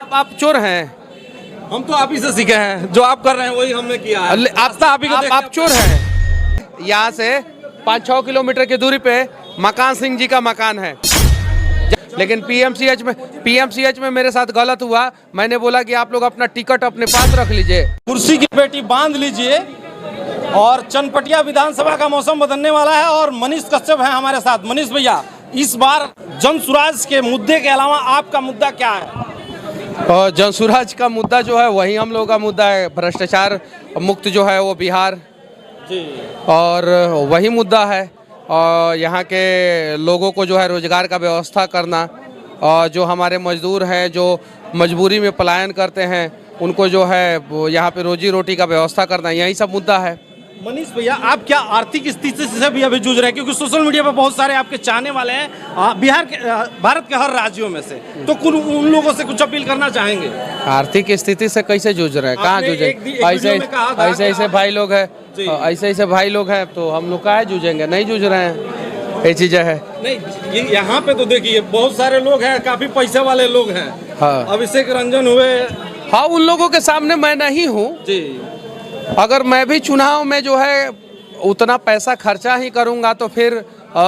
आप चोर हैं। हम तो आप ही से सीखे हैं, जो आप कर रहे हैं वही हमने किया है। आप चोर हैं। यहाँ से 5-6 किलोमीटर की दूरी पे मकान सिंह जी का मकान है, लेकिन पीएमसीएच में मेरे साथ गलत हुआ। मैंने बोला कि आप लोग अपना टिकट अपने पास रख लीजिए, कुर्सी की पेटी बांध लीजिए। और चनपटिया विधानसभा का मौसम बदलने वाला है और मनीष कश्यप हैं हमारे साथ। मनीष भैया, इस बार जनसुराज के मुद्दे के अलावा आपका मुद्दा क्या है? और जनसुराज का मुद्दा जो है वही हम लोगों का मुद्दा है, भ्रष्टाचार मुक्त जो है वो बिहार जी, और वही मुद्दा है। और यहाँ के लोगों को जो है रोजगार का व्यवस्था करना, और जो हमारे मजदूर हैं जो मजबूरी में पलायन करते हैं उनको जो है वो यहाँ पे रोजी रोटी का व्यवस्था करना, यही सब मुद्दा है। मनीष भैया, आप क्या आर्थिक स्थिति से भी अभी जूझ रहे हैं? क्योंकि सोशल मीडिया पर बहुत सारे आपके चाहने वाले हैं बिहार के, भारत के हर राज्यों में से, तो उन लोगों से कुछ अपील करना चाहेंगे? आर्थिक स्थिति से कैसे जूझ रहे हैं, कहाँ जूझे? ऐसे भाई लोग हैं, ऐसे भाई लोग हैं, तो हम लोग काहे जूझेंगे? नहीं जूझ रहे हैं, ये चीजें है। नहीं, यहाँ पे तो देखिए बहुत सारे लोग हैं, काफी पैसे वाले लोग हैं। हाँ, अभिषेक रंजन हुए। हाँ, उन लोगों के सामने मैं नहीं हूँ जी। अगर मैं भी चुनाव में जो है उतना पैसा खर्चा ही करूंगा तो फिर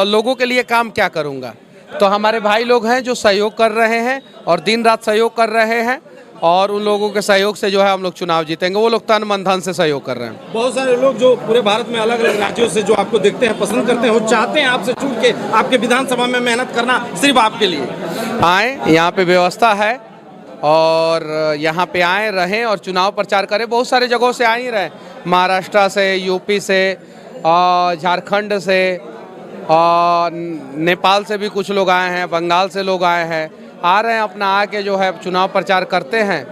लोगों के लिए काम क्या करूंगा? तो हमारे भाई लोग हैं जो सहयोग कर रहे हैं और दिन रात सहयोग कर रहे हैं, और उन लोगों के सहयोग से जो है हम लोग चुनाव जीतेंगे। वो लोग तन मन धन से सहयोग कर रहे हैं। बहुत सारे लोग जो पूरे भारत में अलग अलग राज्यों से जो आपको देखते हैं, पसंद करते हैं, वो चाहते हैं आपसे जुड़ के आपके विधानसभा में मेहनत करना सिर्फ आपके लिए। आए, यहाँ पे व्यवस्था है और यहाँ पे आए रहें और चुनाव प्रचार करें। बहुत सारे जगहों से आ ही रहे, महाराष्ट्र से, यूपी से, झारखंड से, नेपाल से भी कुछ लोग आए हैं, बंगाल से लोग आए हैं, आ रहे हैं अपना आके जो है चुनाव प्रचार करते हैं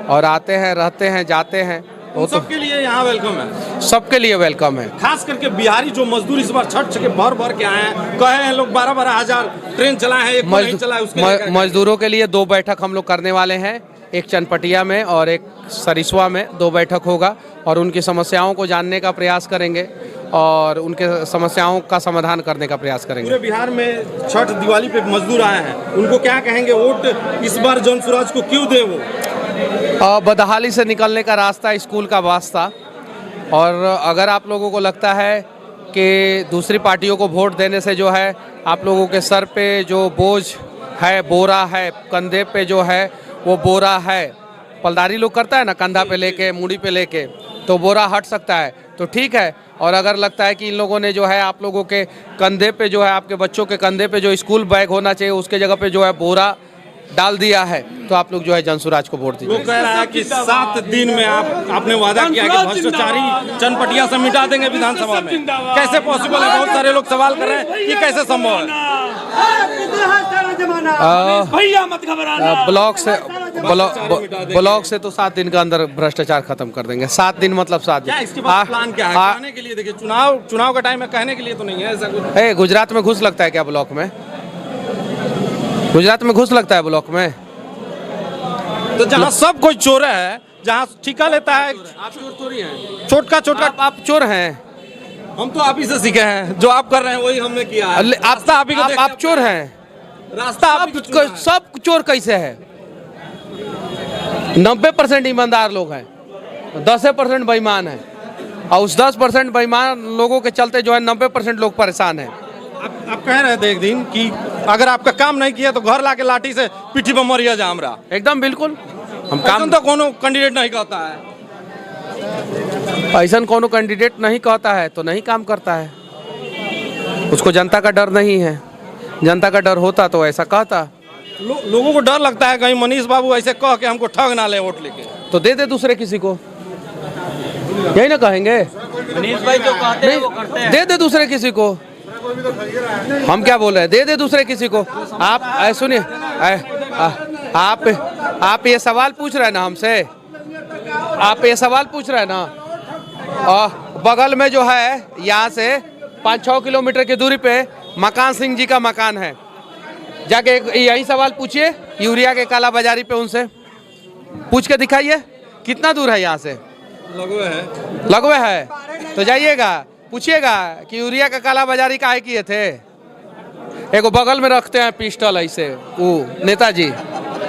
और आते हैं, रहते हैं, जाते हैं। वो सबके लिए यहाँ वेलकम है, सबके लिए वेलकम है। खास करके बिहारी जो मजदूर इस बार छठ के भर के आए हैं, कहे हैं लोग 12-12 हजार ट्रेन चलाए हैं, एक नहीं चला है, उसके मजदूरों के लिए 2 बैठक हम लोग करने वाले हैं, एक चनपटिया में और एक सरिसवा में 2 बैठक होगा, और उनकी समस्याओं को जानने का प्रयास करेंगे और उनके समस्याओं का समाधान करने का प्रयास करेंगे। पूरे बिहार में छठ दिवाली पे मजदूर आए हैं, उनको क्या कहेंगे? वोट इस बार जनसुराज को क्यों दे? वो बदहाली से निकलने का रास्ता स्कूल का वास्ता, और अगर आप लोगों को लगता है कि दूसरी पार्टियों को वोट देने से जो है आप लोगों के सर पे जो बोझ है, बोरा है, कंधे पे जो है वो बोरा है, पलदारी लोग करता है ना, कंधा पे लेके, मुड़ी पे लेके, तो बोरा हट सकता है तो ठीक है। और अगर लगता है कि इन लोगों ने जो है आप लोगों के कंधे पे जो है, आपके बच्चों के कंधे पे जो स्कूल बैग होना चाहिए उसके जगह पे जो है बोरा डाल दिया है, तो आप लोग जो है जनसुराज को वोट दीजिए। वो कह रहा है कि 7 दिन में आपने वादा किया कि भ्रष्टाचारी चनपटिया से मिटा देंगे विधानसभा में। कैसे पॉसिबल है? बहुत सारे लोग सवाल कर रहे हैं कि कैसे संभव है? ब्लॉक से तो 7 दिन के अंदर भ्रष्टाचार खत्म कर देंगे। 7 दिन मतलब 7 दिन। इसके बाद प्लान क्या है? कहने के लिए देखिए, चुनाव का टाइम है, कहने के लिए तो नहीं है ऐसा कुछ। गुजरात में घुस लगता है क्या ब्लॉक में? गुजरात में घुस लगता है ब्लॉक में? तो जहाँ सब कोई चोर है, जहाँ ठिका लेता है, आप चोर थोड़ी हैं, छोटा आप चोर हैं। हम तो आप ही से सीखे हैं, जो आप कर रहे हैं वही हमने किया है। आप चोर हैं, रास्ता सब चोर कैसे है? 90% ईमानदार लोग हैं, 10% बेईमान है, और उस 10% बेईमान लोगों के चलते जो है 90% लोग परेशान हैं। आप कह रहे थे एक दिन कि अगर आपका काम नहीं किया तो घर लाके लाठी से पीठी पर मरिया जा हमरा। एकदम बिल्कुल, हम काम तो कोनो कैंडिडेट नहीं कहता है, ऐसा कोनो कैंडिडेट नहीं कहता है तो नहीं काम करता है। उसको जनता का डर नहीं है, जनता का डर होता तो ऐसा कहता। लोगों को डर लगता है कहीं मनीष बाबू ऐसे कह के हमको ठग ना ले वोट लेके, तो दे दे दूसरे किसी को, यही ना कहेंगे? मनीष भाई जो कहते हैं वो करते हैं। दे दे दूसरे किसी को, हम क्या बोल रहे हैं? दे दे दूसरे किसी को। आप सुनिए, आप ये सवाल पूछ रहे हैं ना हमसे, आप ये सवाल पूछ रहे हैं ना, बगल में जो है यहाँ से 5-6 किलोमीटर की दूरी पे मकान सिंह जी का मकान है, जाके यही सवाल पूछिए यूरिया के काला बाजारी पे, उनसे पूछ के दिखाइए कितना दूर है यहाँ से। लगवे है तो जाइएगा, पूछिएगा कि यूरिया का काला बाजारी काहे किए थे। एगो बगल में रखते हैं पिस्टल ऐसे, वो नेताजी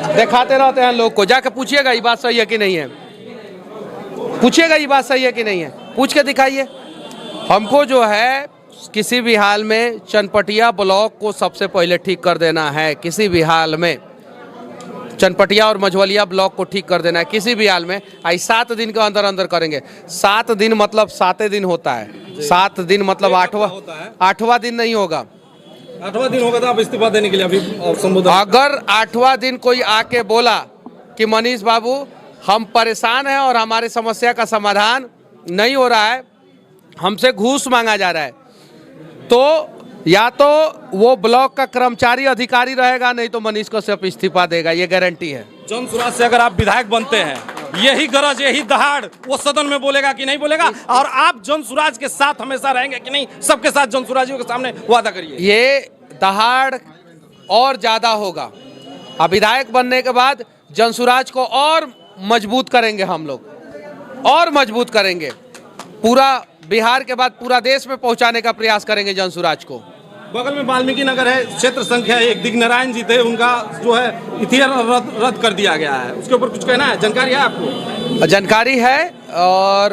दिखाते रहते हैं लोग को। जाके पूछिएगा ये बात सही है कि नहीं है, पूछिएगा ये बात सही है कि नहीं है, पूछ के दिखाइए। हमको जो है किसी भी हाल में चनपटिया ब्लॉक को सबसे पहले ठीक कर देना है, किसी भी हाल में चनपटिया और मझवलिया ब्लॉक को ठीक कर देना है किसी भी हाल में। आई 7 दिन के अंदर अंदर करेंगे। 7 दिन मतलब 7 दिन होता है, 7 दिन मतलब 8वां दिन नहीं होगा। 8वां दिन होगा तो आप इस्तीफा देने के लिए अभी संबोधन। अगर 8वां दिन कोई आके बोला कि मनीष बाबू हम परेशान हैं और हमारी समस्या का समाधान नहीं हो रहा है, हमसे घूस मांगा जा रहा है, तो या तो वो ब्लॉक का कर्मचारी अधिकारी रहेगा, नहीं तो मनीष कश्यप इस्तीफा देगा, ये गारंटी है। जन सुराज से अगर आप विधायक बनते हैं, यही गरज यही दहाड़ वो सदन में बोलेगा कि नहीं बोलेगा, और आप जन सुराज के साथ हमेशा रहेंगे कि नहीं, सबके साथ जन सुराजियों के सामने वादा करिए। ये दहाड़ और ज्यादा होगा। अब विधायक बनने के बाद जनसुराज को और मजबूत करेंगे, हम लोग और मजबूत करेंगे। पूरा बिहार के बाद पूरा देश में पहुंचाने का प्रयास करेंगे जनसुराज को। बगल में वाल्मीकि नगर है, क्षेत्र संख्या 1, दिग्नारायण जी थे, उनका जो है इतिहास रद्द कर दिया गया है, उसके ऊपर कुछ कहना है? जानकारी है आपको? जानकारी है, और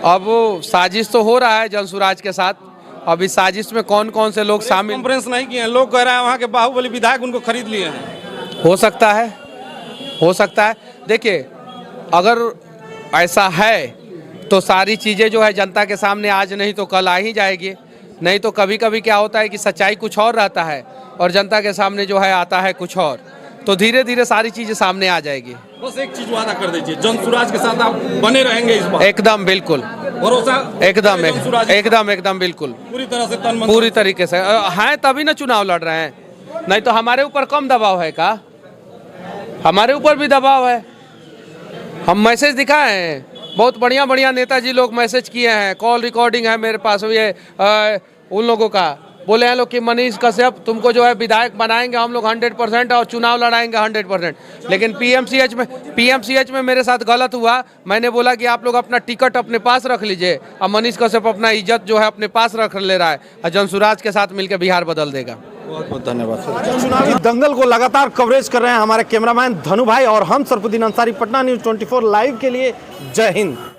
अब साजिश तो हो रहा है जनसुराज के साथ। अब इस साजिश में कौन कौन से लोग शामिल, कॉन्फ्रेंस नहीं किए हैं, लोग कह रहे हैं वहाँ के बाहुबली विधायक उनको खरीद लिए हैं। हो सकता है, हो सकता है। देखिए, अगर ऐसा है तो सारी चीज़ें जो है जनता के सामने आज नहीं तो कल आ ही जाएगी। नहीं तो कभी कभी क्या होता है कि सच्चाई कुछ और रहता है और जनता के सामने जो है आता है कुछ और, तो धीरे धीरे सारी चीज़ें सामने आ जाएगी। बस एक चीज वादा कर दीजिए, जनसुराज के साथ आप बने रहेंगे इस बार? एकदम बिल्कुल, भरोसा? एकदम एकदम बिल्कुल, पूरी तरह से तन मन पूरी तरीके से हैं, तभी ना चुनाव लड़ रहे हैं। नहीं तो हमारे ऊपर कम दबाव है का? हमारे ऊपर भी दबाव है। हम मैसेज दिखाए हैं, बहुत बढ़िया बढ़िया नेताजी लोग मैसेज किए हैं, कॉल रिकॉर्डिंग है मेरे पास। ये उन लोगों का बोले हैं लोग कि मनीष कश्यप तुमको जो है विधायक बनाएंगे हम लोग 100% और चुनाव लड़ाएंगे 100%। लेकिन पीएमसीएच में मेरे साथ गलत हुआ। मैंने बोला कि आप लोग अपना टिकट अपने पास रख लीजिए, अब मनीष कश्यप अपना इज्जत जो है अपने पास रख ले रहा है और जनसुराज के साथ मिलकर बिहार बदल देगा। बहुत बहुत धन्यवाद। चुनावी दंगल को लगातार कवरेज कर रहे हैं हमारे कैमरामैन धनु भाई और हम सरफुद्दीन अंसारी, पटना न्यूज़ 24 लाइव के लिए। जय हिंद।